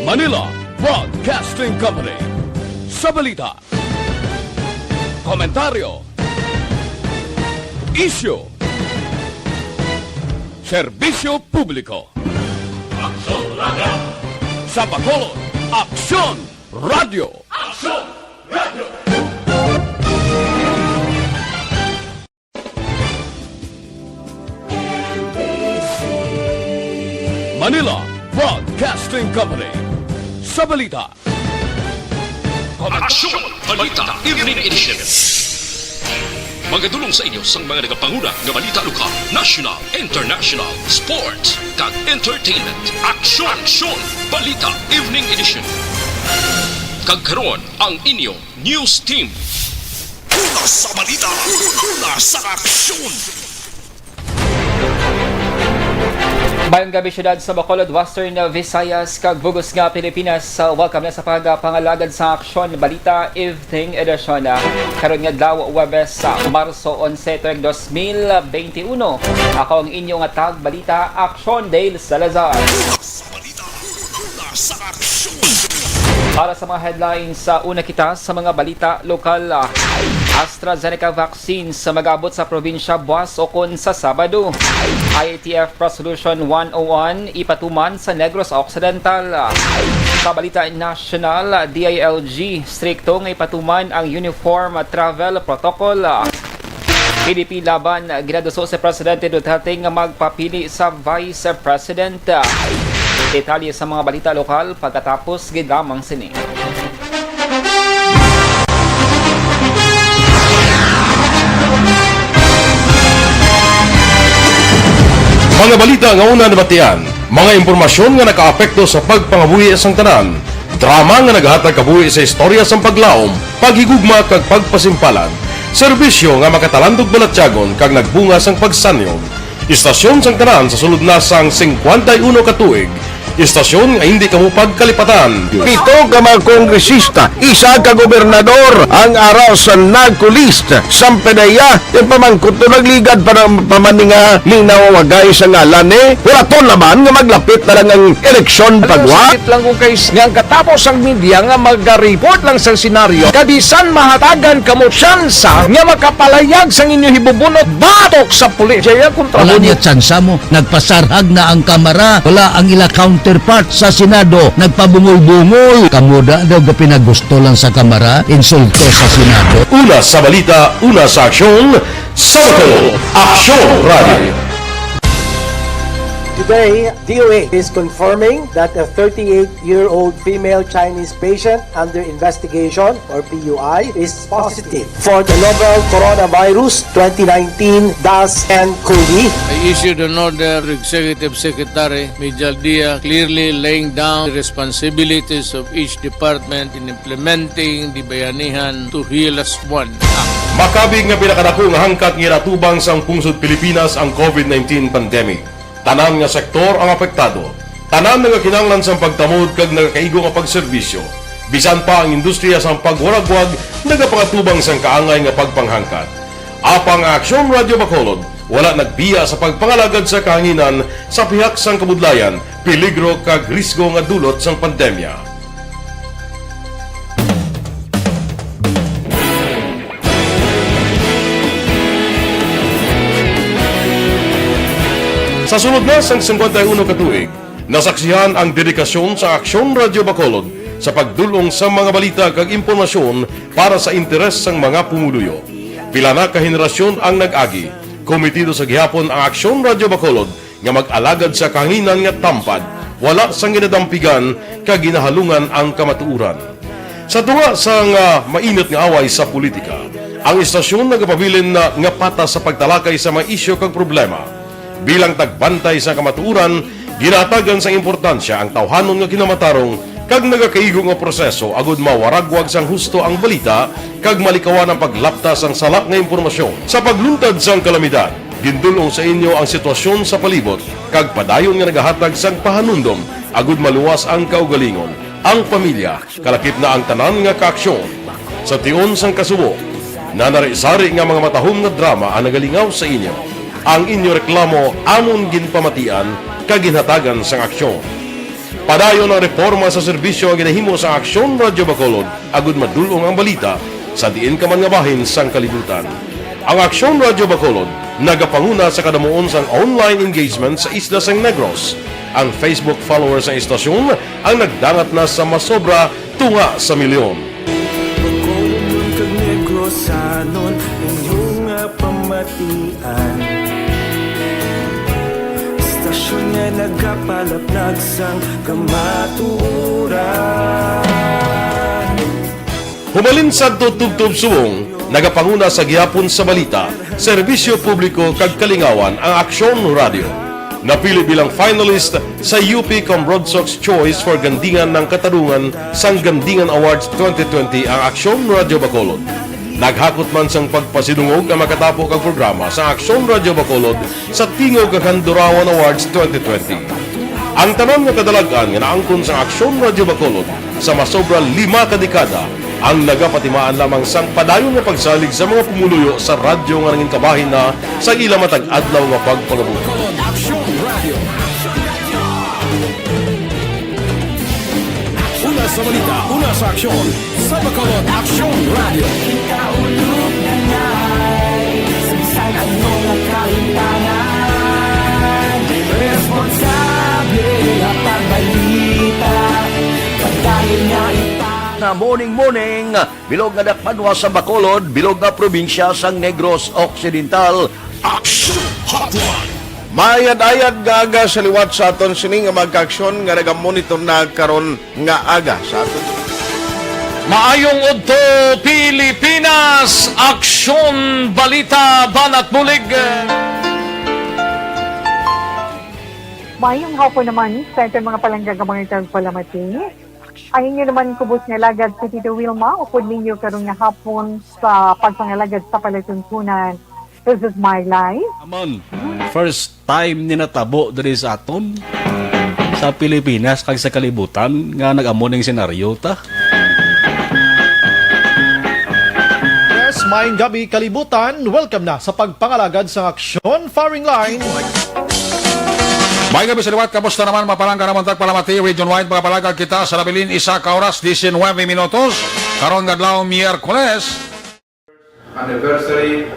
Manila Broadcasting Company. Sa balita, komentaryo, isyu, serbisyo publiko. Aksyon Radio! Sa Bacolod, Aksyon Radio! Aksyon Radio! Manila Broadcasting Company. Sa balita, Aksyon! Balita Evening Edition. Magadulong sa inyo sa mga nagapanguna ng balita lokal, national, international, sports, kag entertainment. Aksyon! Aksyon! Balita Evening Edition. Kag karon ang inyong news team. Una sa balita, una sa aksyon. Bayang gabi syudad sa Bacolod, Western Visayas, kag Bugos nga Pilipinas. Welcome na sa pangalagad sa Aksyon Balita Evening Edition. Karon nga adlaw Huwebes sa Marso 11, 2021. Ako ang inyong tag balita, Aksyon Dale Salazar. Para sa mga headlines, una kita sa mga balita lokal. AstraZeneca vaccine sa mag-abot sa probinsya buwas o kun sa Sabado. IATF Resolution 101 ipatuman sa Negros Occidental. Sa balita national, DILG strikto nga ipatuman ang Uniform Travel Protocol. PDP laban ginaduso si Presidente Duterte nga magpapili sa Vice President. Detalye sa mga balita lokal pagkatapos gidamang sini. Mga balita nga una nabatian, mga impormasyon nga nakaapekto sa pagpangabuhi sang tanan, drama nga naghatag kabuhi sa istorya sang paglaom, paghigugma kag pagpasimpalan, serbisyo nga makatalandog balatyagon kag nagbunga sang pagsanyog, istasyon sang tanan sa sulod na sang 51 ka tuig, istasyon nga hindi kamupag kalipatan. Pito ka mga kongresista, isa ka gobernador ang araw sa nagkulist sampedaya yung pamangkot to nagligad para pamaninga minawagay sa ngalan wala to naman nga maglapit na lang ang eleksyon pagwa. Sakit lang kung kays nga katapos ang media nga mag-report lang sa senaryo kabisan mahatagan kamo tsansa nga makapalayag sa inyo hibubunot batok sa pulis. Kaya kontra wala niya tsansa mo, nagpasarhag na ang kamera, wala ang ila counterpart sa Senado, nagpabungol-bungol. Kamuda daw ga pinagusto lang sa kamera, insulto sa Senado. Una sa balita, una sa aksyon, sa Bacolod, Aksyon Radio. Today, DOA is confirming that a 38-year-old female Chinese patient under investigation, or PUI, is positive for the novel coronavirus 2019-10-CoV. I issued an order to Executive Secretary Major Dia clearly laying down the responsibilities of each department in implementing the Bayanihan to Heal as One Act. Makabig nga pinakadako nga hangkat nga natubang sang pungsod Pilipinas ang COVID-19 pandemic. Tanan nga sektor ang apektado. Tanan nga kinahanglan sang pagtamod kag nagakaigo nga pagserbisyo. Bisan pa ang industriya sang pagwaragwag nagapangatubang sang kaangay nga pagpanghangkat. Apang Aksyon Radio Bacolod wala nagbiya sa pagpangalagad sa kahanginan sa pihak sang kabudlayan, peligro kag risgo nga dulot sang pandemya. Sa sunod na sang 51 ka tuig, nasaksihan ang dedikasyon sa Aksyon Radio Bacolod sa pagdulong sa mga balita kag impormasyon para sa interes sang mga pumuluyo. Pila na ka henerasyon ang nag-agi, komitido sa gihapon ang Aksyon Radio Bacolod nga mag-alagad sa kahanginan nga tampad, wala sang ginadampigan kag ginahalungan ang kamatuuran. Sa tunga sang mainit nga away sa politika, ang istasyon nagapabilin na nga patas sa pagtalakay sa mga isyu kag problema. Bilang tagbantay sa kamatuuran, ginatagan sa importansya ang tawhanon nga kinamatarong kag nagakaigo nga proseso agud mawaragwag sang husto ang balita kag malikawan ang paglaptas ang salak nga impormasyon. Sa pagluntad sang kalamidad, gindulong sa inyo ang sitwasyon sa palibot kag padayon nga nagahatag sang pahanundom agud maluwas ang kaugalingon, ang pamilya, kalakip na ang tanan nga kaaksyon. Sa tion sang kasubo, nanari-sari nga mga matahom nga drama ang nagalingaw sa inyo. Ang inyo reklamo amon ginpamatian kag ginhatagan sang aksyon. Padayon ang reforma sa serbisyo ang ginahimo sa Aksyon Radyo Bacolod, agud madulong ang balita sa diin ka man nga bahin sang kalibutan. Ang Aksyon Radyo Bacolod nagapanguna sa kadamuon sang online engagement sa isla sang Negros. Ang Facebook followers sa istasyon ang nagdangat na sa masobra tunga sa milyon. Bacolod kag Negros anon inyong pamatian. Istasyon nga nagapalaplag sang kamaturan. Humalin sa tutubtub suwong, nagapanguna sa gihapon sa balita, serbisyo publiko kag kalingawan ang Aksyon Radio. Napili bilang finalist sa UP Broadsox Choice for Gandingan ng Katarungan sang Gandingan Awards 2020 ang Aksyon Radio Bacolod. Naghakot man sang pagpasidungog ang makatapo kag programa sa Aksyon Radio Bacolod sa Tingog kag Handurawan Awards 2020. Ang tanon nga kadalagan nga naangkon sa Aksyon Radio Bacolod sa masobra 5 ka dekada ang nagapatimaan lamang sang padayon nga pagsalig sa mga pumuluyo sa radyo nga nangin kabahin na sa ila matag adlaw nga pagpangabuhi. Una sa balita, una sa aksyon, sa Bacolod Aksyon Radio. Kaulog na ngay, sagsag ang mga kahintangan. Responsable ang pagbalita, pagkain nga Na morning, bilog nga dakpanwa sa Bacolod, bilog nga probinsya sang Negros Occidental. Aksyon Hotline. Mayad-ayad nga aga sa liwat sa aton sining nga magka-aksyon nga nagamonitor na karon nga aga sa aton. Maayong udto Pilipinas, Aksyon Balita Banat Bulig. Mayong hapon naman sa itong mga palanggagamang palamati. Ang inyo naman kubos nga lagad sa Tito Wilma, upod ninyo karong nga hapon sa pagpangalagad sa palatuntunan. This is my life. Amon, first time ni natabo diri sa aton sa Pilipinas kag sa kalibutan nga nag-amo ning senaryo ta. Yes, maayong gabi kalibutan. Welcome na sa pagpangalagad sa Aksyon Firing Line. May gabi sa liwat, kamusta naman mapalangga naman tagpalamati, region-wide mga palagag kita sa labilin isa ka oras, 19 minutos, karon gadlaw Miyerkules. Anniversary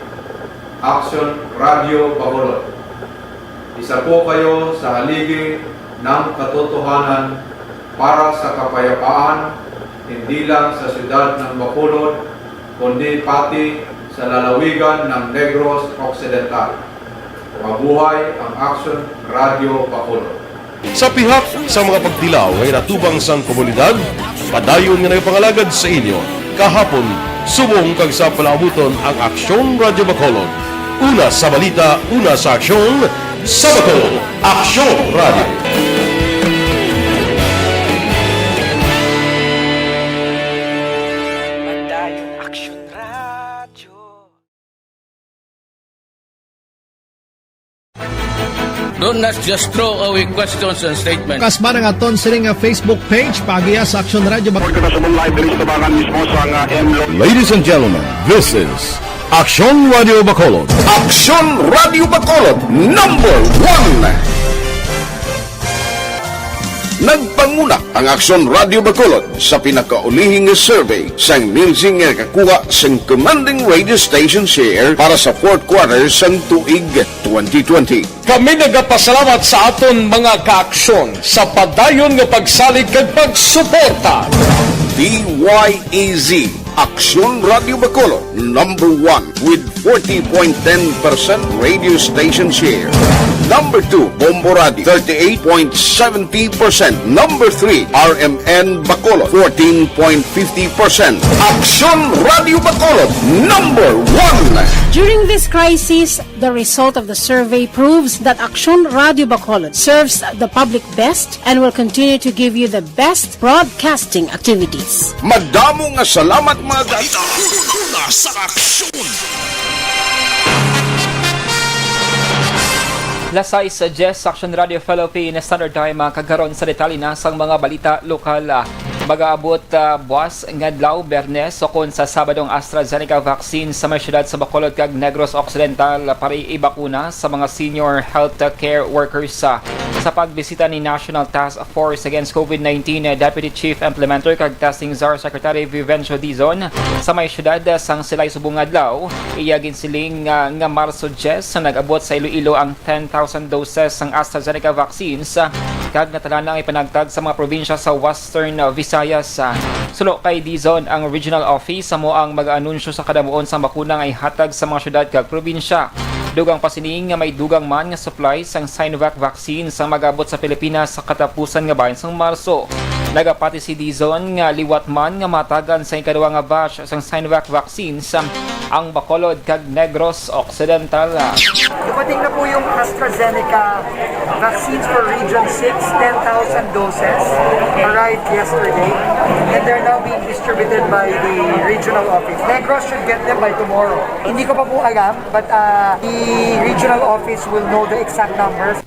Aksyon Radio Bacolod. Isa po kayo sa haligi ng katotohanan para sa kapayapaan, hindi lang sa siyudad ng Bacolod, kundi pati sa lalawigan ng Negros Occidental. Mabuhay ang Aksyon Radio Bacolod. Sa pihak sa mga pagdilaw ay natubang sang komunidad, padayon nga nagpangalagad sa inyo. Kahapon, subong kag sa palaabuton ang Aksyon Radio Bacolod. Una sa balita, una sa aksyon, sa Bacolod, Aksyon Radio. Do not just throw away questions and statements. Kasman ang aton sining nga Facebook page, pagiya sa Aksyon Radio Bacolod. Ladies and gentlemen, this is Aksyon Radio Bacolod. Aksyon Radio Bacolod, number 1! Nagpanguna ang Aksyon Radio Bacolod sa pinakaulihing survey sang Nielsen nga kakuha sang commanding radio station share para sa fourth quarter sang tuig 2020. Kami nagapasalamat sa aton mga kaaksyon sa padayon nga pagsalig kag pagsuporta. DYEZ Aksyon Radio Bacolod, number 1 with 40.10% radio station share. Number 2, Bombo Radio, 38.70%. Number 3, RMN Bacolod, 14.50%. Aksyon Radio Bacolod, number 1. During this crisis, the result of the survey proves that Aksyon Radio Bacolod serves the public best and will continue to give you the best broadcasting activities. Madamo nga salamat mga Balita, una sa aksyon. Lasay sa Jess Action Radio Philippine Standard Time kagaron sa detalye na sang mga balita lokal. Mag-aabot buwas ngadlaw Bernes o kun sa Sabadong AstraZeneca vaccine sa mga syudad sa Bacolod kag Negros Occidental para ibakuna sa mga senior health care workers sa pagbisita ni National Task Force Against COVID-19 Deputy Chief Implementer kag Testing Czar Secretary Vivencio Dizon sa may syudad sang silay subong adlaw. Iyagin siling nga Marso 10 sa nag-abot sa Iloilo ang 10,000 doses ng AstraZeneca vaccines kag natala na ipanagtag sa mga probinsya sa Western Visayas. Sulo kay Dizon ang regional office sa mo ang mag-anunsyo sa kadamuon sa bakuna ay hatag sa mga syudad kag probinsya. Dugang pasining nga may dugang man nga supply sang Sinovac vaccine sa magabot sa Pilipinas sa katapusan nga bahin sang Marso. Nagapati si Dizon nga liwat man nga matagan sa ikaduwa nga batch sang Sinovac vaccines ang Bacolod kag Negros Occidental. Dumating na po yung AstraZeneca vaccines for Region 6, 10,000 doses arrived yesterday and they're now being distributed by the regional office. Negros should get them by tomorrow. Hindi ko pa po alam, but the regional office will know the exact numbers.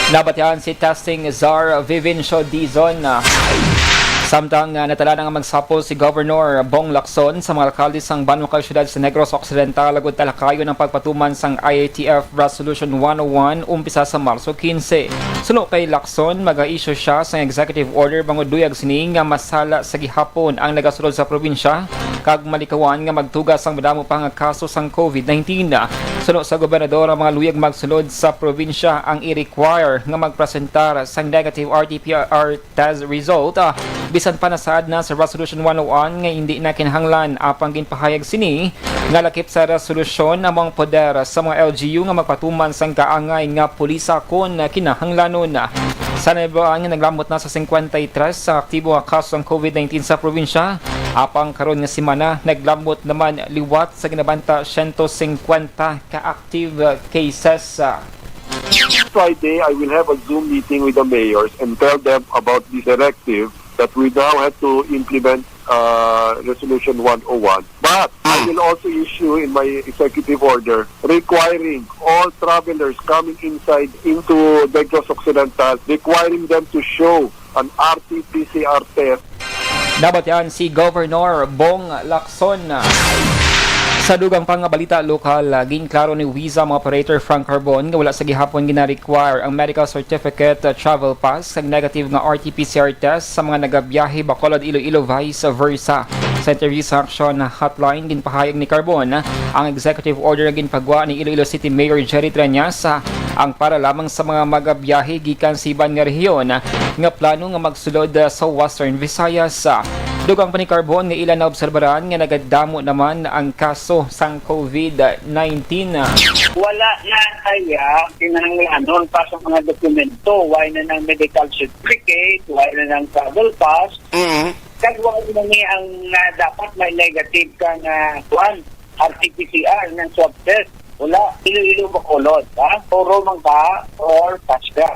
Nabatyan si Testing Czar Vivencio Dizon. Samtang natala na nga magsapol si Governor Bong Lacson sa mga alkalde sang banwakal syudad sa Negros Occidental lagod talakayo ng pagpatuman sang IATF Resolution 101 umpisa sa Marso 15. Suno kay Lacson, mag-a-issue siya sa executive order bangod duyag sini nga masala sa gihapon ang nagasulod sa probinsya kag malikawan nga magtugas ang madamo pa nga kaso sang COVID-19. Suno sa gobernador ang mga luyag magsulod sa probinsya ang i-require nga magpresentar sang negative RT-PCR test result bisan pa nasaad na sa Resolution 101 nga hindi na kinahanglan apang ginpahayag sini nga lakip sa resolusyon among poder sa mga LGU nga magpatuman sang kaangay nga pulisa kon kinahanglanon. Sa naibaan nga naglamot na sa 53 sa aktibo nga kaso ng COVID-19 sa probinsya, apang karon nga semana naglamot naman liwat sa ginabanta 150 ka active cases. Friday, I will have a Zoom meeting with the mayors and tell them about this directive that we now have to implement Resolution 101. But I will also issue in my executive order requiring all travelers coming inside into Negros Occidental, requiring them to show an RT-PCR test. Dapat yan si Governor Bong Lacson. Sa dugang pang balita lokal, ginklaro ni Visa mga operator Frank Carbon nga wala sa gihapon gina-require ang medical certificate travel pass kag negative nga RT-PCR test sa mga nagabiyahe Bacolod Iloilo vice versa. Sa interview sa Aksyon hotline, ginpahayag ni Carbon ang executive order na ginpagwa ni Iloilo City Mayor Jerry Treñas ang para lamang sa mga magabiyahe gikan sa ibang nga rehiyon nga plano nga magsulod sa Western Visayas. Dugang pa ni Carbon nga ilan na obserbaran nga nagadamo naman ang kaso sang COVID-19. Wala na kaya kinahanglanon pa sa mga dokumento, why na ng medical certificate, why na ng travel pass. Kag wala na ni ang dapat may negative ka nga RT-PCR ng swab test. Wala, Iloilo Bacolod, Puro man ka or pass ka.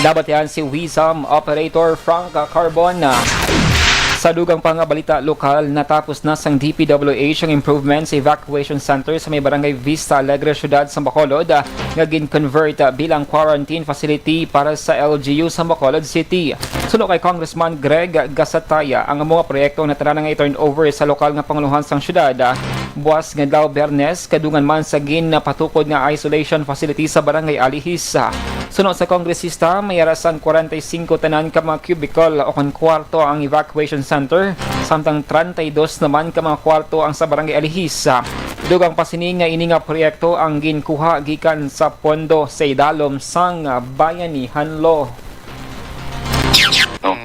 Dapat yan si Wisam Operator Frank Carbon. Sa dugang pang balita lokal, natapos na sang DPWH ang improvement sa evacuation center sa may barangay Vista Alegre, syudad sa Bacolod nga gin-convert bilang quarantine facility para sa LGU sa Bacolod City. Suno kay Congressman Greg Gasataya, ang mga proyektong natala nga i-turn over sa lokal nga panguluhan sang syudad buwas nga daw Bernes kadungan man sa patukod nga isolation facility sa barangay Alihis. Suno sa kongresista, may arasan 45 tanan ka mga cubicle o kwarto ang evacuation center, samtang 32 naman ka mga kwarto ang sa barangay Alihis. Dugang pasining nga ini nga proyekto ang ginkuha gikan sa pondo sa idalom sang bayanihan law.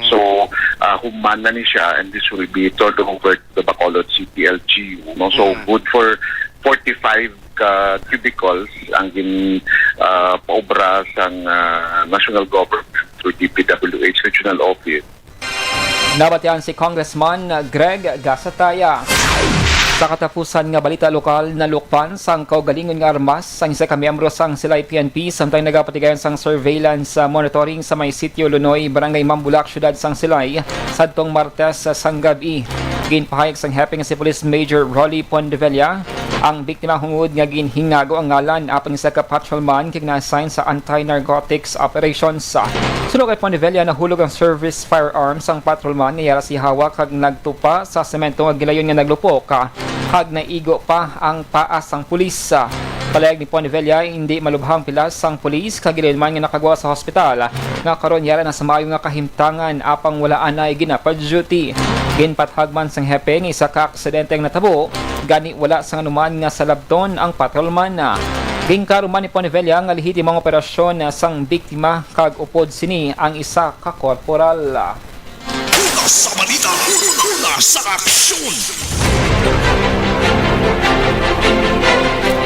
So, humana ni siya, and this will be turned over to the Bacolod City LGU. So, good for 45 cubicles ang paobra sang national government through DPWH Regional Office. Dapat yan si Congressman Greg Gasataya. Sa katapusan nga balita lokal, nalukpan sang kaugalingon nga armas sang isa ka miyembro sang Silay PNP samtang nagapatigayon sang surveillance monitoring sa may sitio Lunoy, barangay Mambulak, syudad sang Silay sadtong Martes sang gabi. Ginpahayag sang hepe nga si Police Major Rolly Pondevilla Ang biktima hungod nga ginhingago ang ngalan apang isa ka patrolman kay na-assign sa anti-narcotics operations. Sulod kay Ponevilla nahulog ang service firearms ang patrolman niya si hawak kag nagtupa sa semento nga gilayon nga naglupok kag naigo pa ang paas ang pulis. Palayag ni Ponevilla hindi malubhang pilas ang pulis kag gilayon man nga nakagawa sa hospital nga karon yara na sa maayo nga kahimtangan apang wala anay ginapad duty. Ginpathagman sang hepe nga isa ka aksidente ang natabo gani wala sang anuman nga salabton ang patrolman. Gingkaruman ni Ponevilla nga lehitimong operasyon sang biktima kag upod sini ang isa ka korporal. Sa balita, sa aksyon.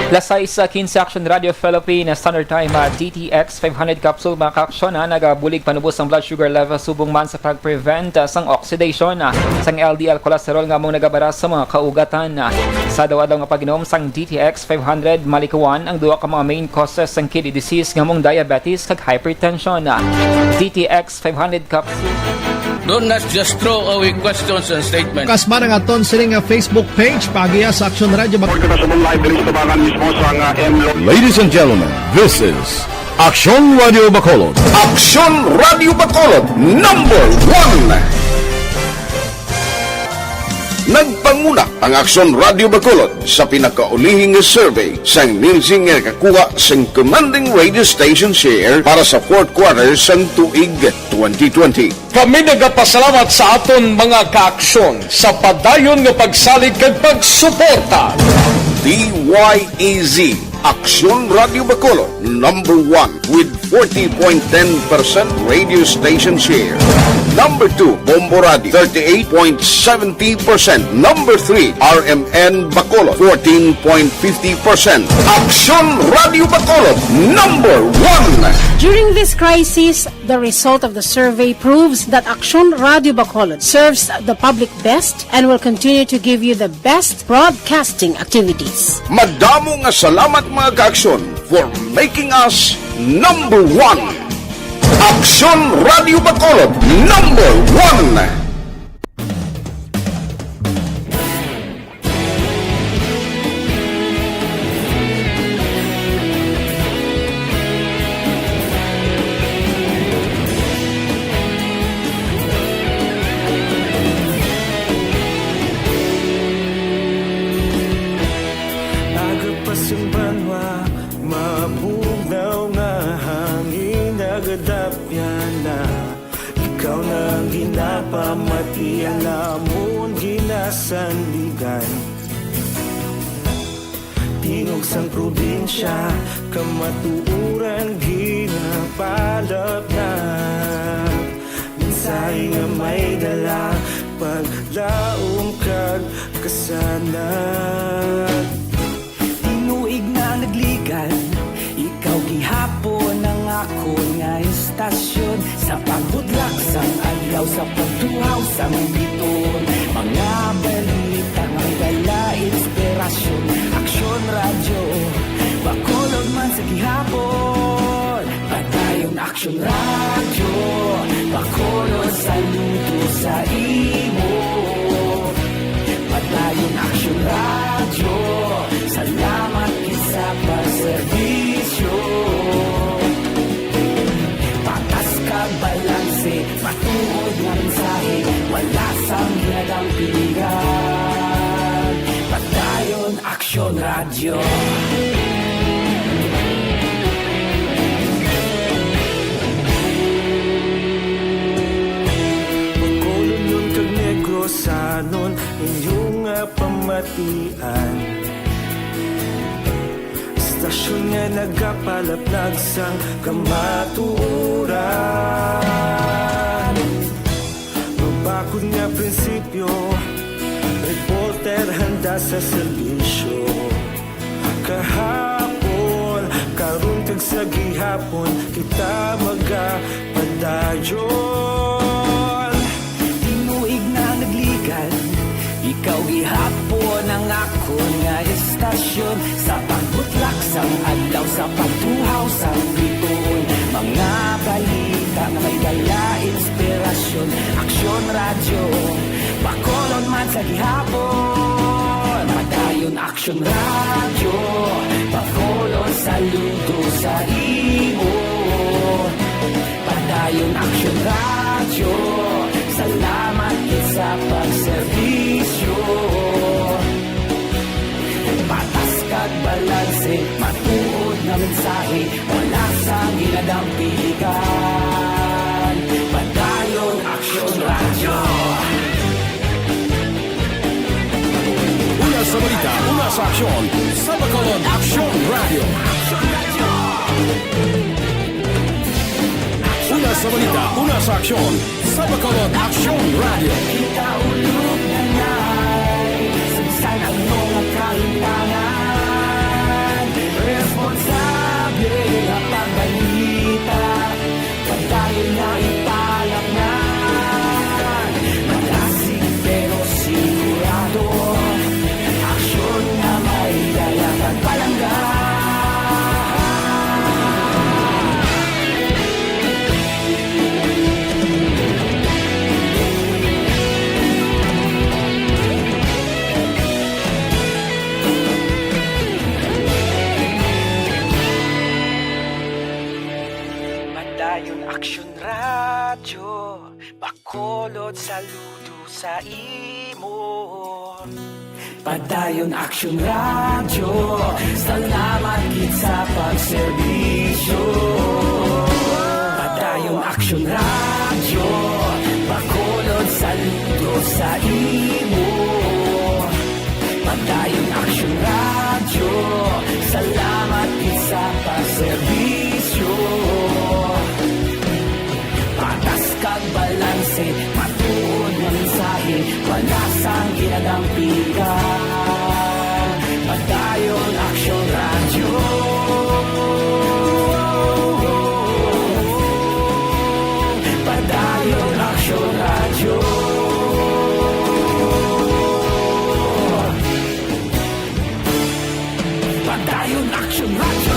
Lasay sa 15 Action Radio Philippine Standard Time DTX 500 capsule mga kaaksyon nagabulig panubos ang blood sugar level subong man sa pag-prevent sang oxidation sang LDL cholesterol nga mong nagabara sa mga kaugatan. Sa daw nga pag-inom sang DTX 500 malikawan ang duwa ka mga main causes sang kidney disease nga mong diabetes kag hypertension. DTX 500 capsule. Do not just throw away questions and statements. Kasma nga aton sining nga Facebook page pagiya sa Aksyon Radio Ladies and gentlemen, this is Aksyon Radio Bacolod. Aksyon Radio Bacolod number 1. Nagpanguna ang Aksyon Radio Bacolod sa pinakaulihing survey sa ninsing nga kakuha sa commanding radio station share para sa fourth quarter sa tuig 2020. Kami nagapasalamat sa aton mga kaaksyon sa padayon nga pagsalig kag pagsuporta. DYEZ Aksyon Radio Bacolod number 1 with 40.10% radio station share. Number 2, Bombo Radio 38.70%. Number 3, RMN Bacolod 14.50%. Aksyon Radio Bacolod number 1. During this crisis, the result of the survey proves that Aksyon Radio Bacolod serves the public best and will continue to give you the best broadcasting activities. Madamo nga salamat mga kaaksyon for making us number 1. Aksyon Radio Bacolod number 1. Pamatian namon ginasandigan Tingog sang probinsya kamatuuran ginapalap na Minsay nga may dala paglaom kag kasanat Tinuig na nagligan ikaw gihapon ang ako nga istasyon Sa pagbudlak sang adlaw sa pagtuhaw sang biton Mga balita nga dala inspirasyon Aksyon radyo Bacolod man sa gihapon Padayon Aksyon radyo Bacolod saludo sa imo Padayon Aksyon radyo Salamat isa pa serbisyo Patas ka balanse Patuod ng mensahe Wala sang hinadang pilihan Padayon Aksyon Radio Bacolod nun kag Negros sanon Inyong pamatian Istasyon nga nagapalaplag sang kamatuuran Mabakod nga prinsipyo Reporter handa sa serbisyo Kahapon, karun kag sa gihapon Kita magapadayon Tinuig na nagligan Ikaw gihapon ang ako nga istasyon Sa pagbutlak sang adlaw Sa pagtuhaw sang biton Mga balita nga may dala inspirasyon Aksyon radyo Bacolod man sa gihapon Padayon Aksyon Radio, Bacolod saludo sa imo. Padayon Aksyon Radio, salamat sa pagserbisyo. Patas kag balanse, matuod na mensahe, wala sa ginadampigan. Padayon Aksyon Radio. Una sa balita, una sa aksyon, sa Bacolod Aksyon Radio. Una sa balita, una sa aksyon, sa Bacolod Aksyon Radio. Ikaulog na na'y saan ang mga kaintangan. Responsable na pagbalita, pagdayon na italak na. Malasig pero sigurado, aksyon na may dalang at palangga. Padayon Aksyon Radio, Bacolod saludo sa imo. Padayon Aksyon Radio, salamat gid sa pagserbisyo. Padayon Aksyon Radio, Bacolod saludo sa imo. Padayon Aksyon Radio, salamat gid sa pagserbisyo. Patas kag balanse, matuod na mensahe, wala sang ginadampigan. Padayon Aksyon Radio. Padayon Aksyon Radio. Padayon Aksyon Radio.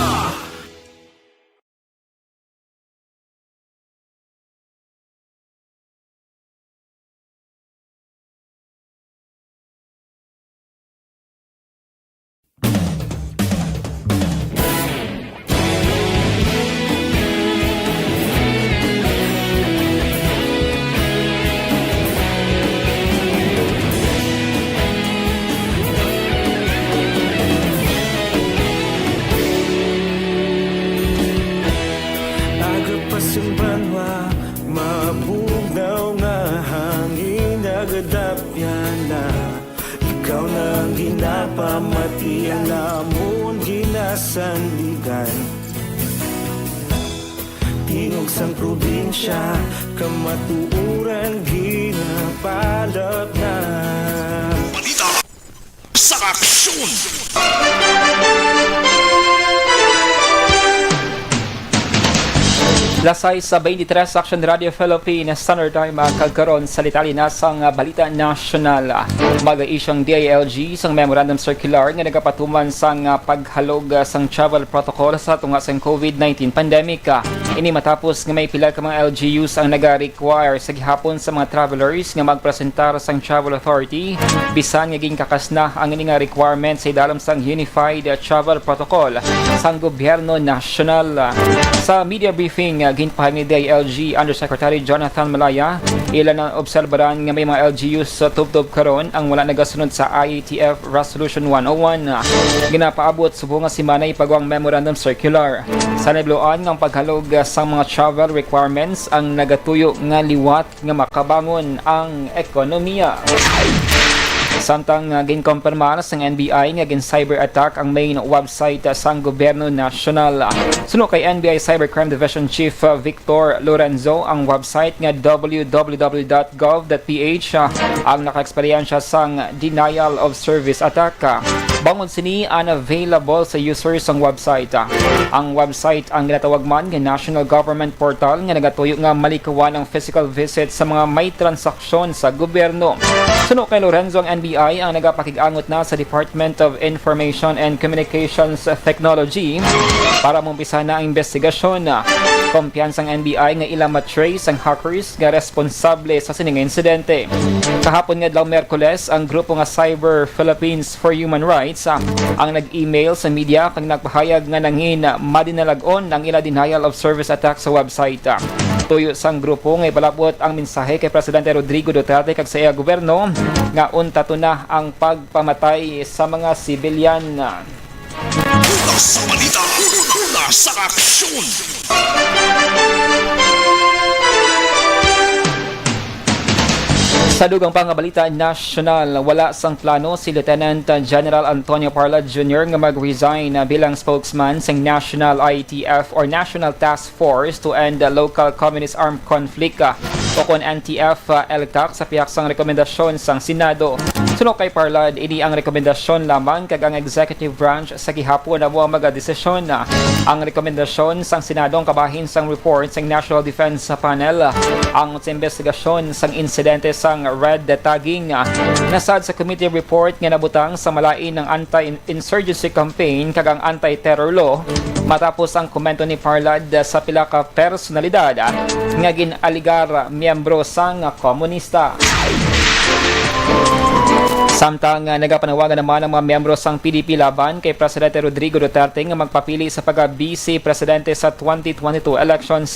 Agapasumbanwa, mabugnaw nga hangin agadapyan na. Ikaw nang ginapamati ang namon ginasandigan. Tingog sang probinsya, kamatuuran ginabalot na. Balita sa aksyon! Lasay sa 23 Aksyon Radio Philippines Standard Time kagkaron sa nasang Balita National. Mag-isyong DILG sang Memorandum Circular nga nagapatuman sang paghalog sang travel protocol sa tunga sang COVID-19 pandemic. Ini matapos nga may pila ka mga LGUs ang naga-require sa gihapon sa mga travelers nga magpresentar sang Travel Authority bisan nga gingkakas na ang ini nga requirement sa idalam sang Unified Travel Protocol sang Gobyerno National. Sa media briefing ginpahayag ni DILG Undersecretary Jonathan Malaya, ilan ang obserbaran nga may mga LGUs sa tubtob karon ang wala nagasunod sa IATF Resolution 101. Ginapaabot subong nga semana ipagwang Memorandum Circular. Sa nabluan ng paghalog sa mga travel requirements ang nagatuyo nga liwat nga makabangon ang ekonomiya. Samtang ginkompirmar sa NBI nga cyber attack ang main website sang Gobyerno National. Suno kay NBI Cybercrime Division Chief Victor Lorenzo, ang website nga www.gov.ph ang naka-eksperyensya sang denial of service attack. Bangon sini unavailable sa users ang website. Ang website ang ginatawag man nga National Government Portal nga nagatuyo nga malikawan ang physical visit sa mga may transaksyon sa gobyerno. Suno kay Lorenzo, ang NBI ang nagapakig-angot na sa Department of Information and Communications Technology para mumpisa na ang investigasyon. Kumpiyansang NBI nga ilang matrace ang hackers nga responsable sa sining insidente. Kahapon nga daw Merkules, ang grupo nga Cyber Philippines for Human Rights Rights ang nag-email sa media kang nagpahayag nga nangin madinalagon ang ila denial of service attack sa website. Tuyo sang grupo nga ipalabot ang mensahe kay Presidente Rodrigo Duterte kag sa iya gobyerno nga unta na ang pagpamatay sa mga sibilyan. Una sa balita, una sa aksyon. Sa dugang pangabalita national, wala sang plano si Lieutenant General Antonio Parla Jr. nga mag-resign bilang spokesman sa National ITF or National Task Force to End Local Communist Armed Conflict o kon NTF-ELCAC sa piyaksang rekomendasyon sang Senado. Sunod kay Parlad, ini ang rekomendasyon lamang kag ang executive branch sa gihapon na buwang magadesisyon. Ang rekomendasyon sang Senado ang kabahin sang report sang National Defense Panel ang sa investigasyon sang insidente sang red tagging. Nasad sa committee report nga nabutang sa malain ng anti-insurgency campaign kag ang anti-terror law matapos ang komento ni Parlad sa pila ka personalidad nga ginaligar miyembro sang komunista. Samtang nagapanawagan naman ang mga miyembro sang PDP laban kay Presidente Rodrigo Duterte nga magpapili sa pagka-vice presidente sa 2022 elections.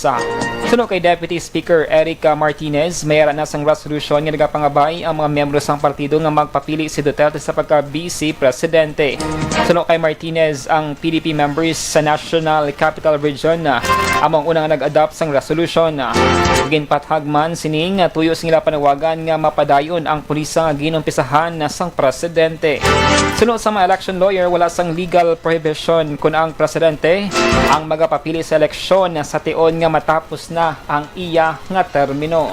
Sunod kay Deputy Speaker Eric Martinez, mayara na sang resolution nga nagapangabay ang mga miyembro sang partido nga magpapili si Duterte sa pagka-vice presidente. Sunod kay Martinez, ang PDP members sa National Capital Region among unang nag-adopt sang resolution. Ginpathagman sining tuyo sila panawagan nga mapadayon ang pulisa nga ginumpisahan na sang presidente. Sunod sa mga election lawyer, wala sang legal prohibition kung ang presidente ang magapapili sa eleksyon sa tion nga matapos na ang iya nga termino.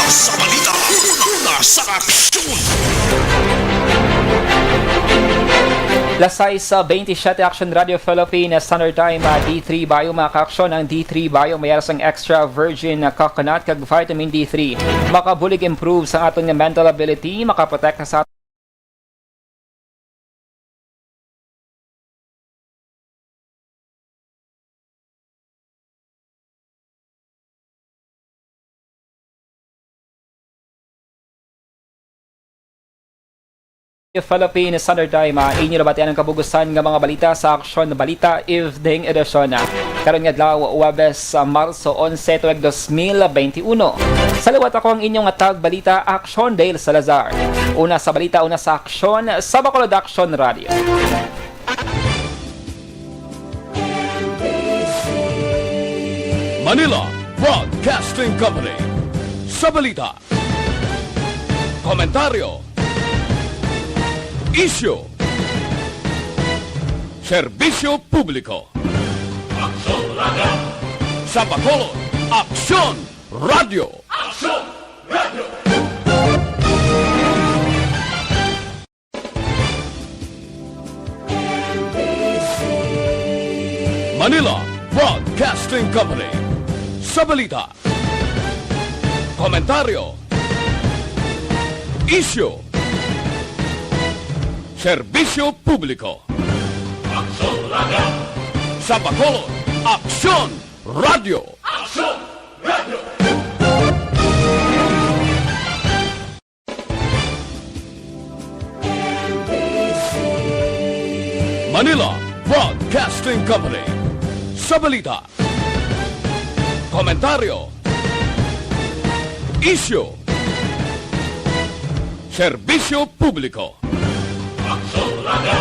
Sa balita, una sa aksyon. Lasay sa 27 Action Radio Philippines Standard Time D3 Bio mga ka-aksyon. Ang D3 Bio mayroon sang extra virgin coconut kag vitamin D3. Makabulig improve sa aton nga mental ability, makaprotect sa Philippines Standard Time, inyo nabatian ang kabugusan ng mga balita sa Aksyon Balita Evening Edition. Karon nga adlaw Huwebes, Marso 11, tuig 2021. Sa liwat ako ang inyong atag balita Aksyon Dale Salazar. Una sa balita, una sa Aksyon sa Bacolod Action Radio. Manila Broadcasting Company. Sa balita, komentaryo, issue, serbisyo publiko. Aksyon Radio. Sa Bacolod, Aksyon Radio. Aksyon Radio. Manila Broadcasting Company. Sa balita, komentaryo, issue, serbisyo publiko. Aksyon Radio. Sa Bacolod, Aksyon Radio. Aksyon Radio. Manila Broadcasting Company. Sa balita, komentaryo, issue, serbisyo publiko. Aksyon Radio.